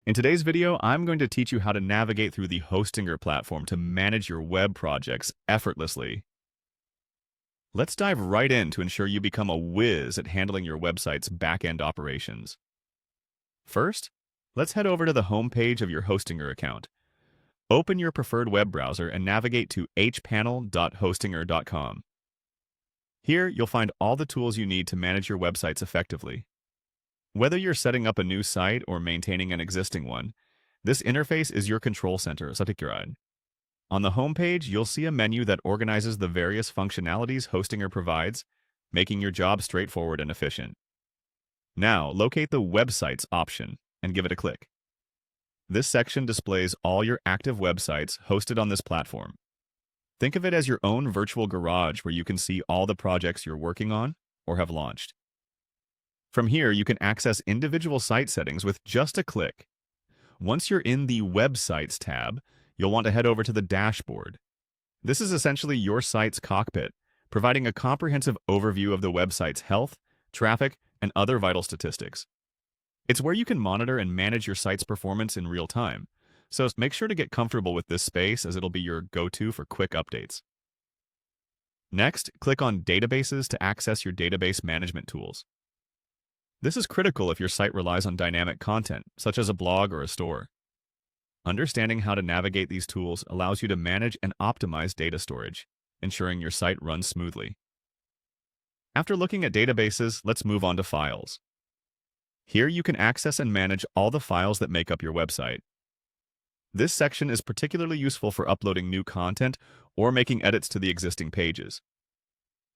In today's video, I'm going to teach you how to navigate through the Hostinger platform to manage your web projects effortlessly. Let's dive right in to ensure you become a whiz at handling your website's back-end operations. First, let's head over to the home page of your Hostinger account. Open your preferred web browser and navigate to hpanel.hostinger.com. Here, you'll find all the tools you need to manage your websites effectively. Whether you're setting up a new site or maintaining an existing one, this interface is your control center. On the home page, you'll see a menu that organizes the various functionalities Hostinger provides, making your job straightforward and efficient. Now, locate the Websites option and give it a click. This section displays all your active websites hosted on this platform. Think of it as your own virtual garage where you can see all the projects you're working on or have launched. From here, you can access individual site settings with just a click. Once you're in the Websites tab, you'll want to head over to the dashboard. This is essentially your site's cockpit, providing a comprehensive overview of the website's health, traffic, and other vital statistics. It's where you can monitor and manage your site's performance in real time, so make sure to get comfortable with this space as it'll be your go-to for quick updates. Next, click on Databases to access your database management tools. This is critical if your site relies on dynamic content, such as a blog or a store. Understanding how to navigate these tools allows you to manage and optimize data storage, ensuring your site runs smoothly. After looking at databases, let's move on to files. Here you can access and manage all the files that make up your website. This section is particularly useful for uploading new content or making edits to the existing pages.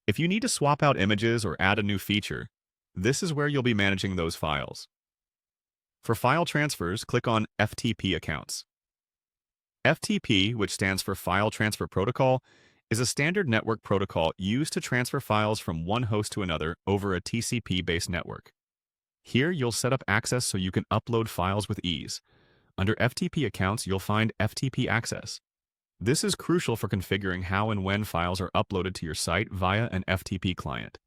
If you need to swap out images or add a new feature, this is where you'll be managing those files. For file transfers, click on FTP accounts. FTP, which stands for File Transfer Protocol, is a standard network protocol used to transfer files from one host to another over a TCP-based network. Here, you'll set up access so you can upload files with ease. Under FTP accounts, you'll find FTP access. This is crucial for configuring how and when files are uploaded to your site via an FTP client.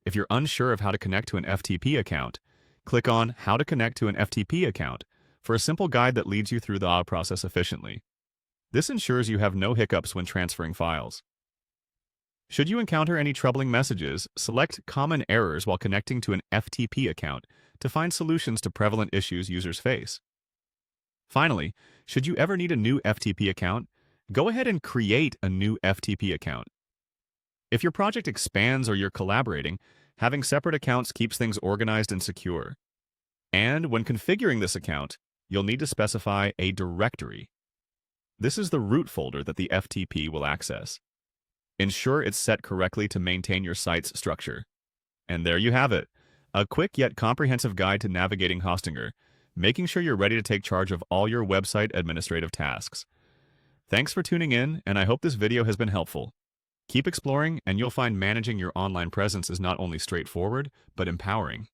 If you're unsure of how to connect to an FTP account, click on How to Connect to an FTP Account for a simple guide that leads you through the process efficiently. This ensures you have no hiccups when transferring files. Should you encounter any troubling messages, select Common Errors while connecting to an FTP account to find solutions to prevalent issues users face. Finally, should you ever need a new FTP account, go ahead and create a new FTP account. If your project expands or you're collaborating, having separate accounts keeps things organized and secure. And when configuring this account, you'll need to specify a directory. This is the root folder that the FTP will access. Ensure it's set correctly to maintain your site's structure. And there you have it, a quick yet comprehensive guide to navigating Hostinger, making sure you're ready to take charge of all your website administrative tasks. Thanks for tuning in, and I hope this video has been helpful. Keep exploring, and you'll find managing your online presence is not only straightforward, but empowering.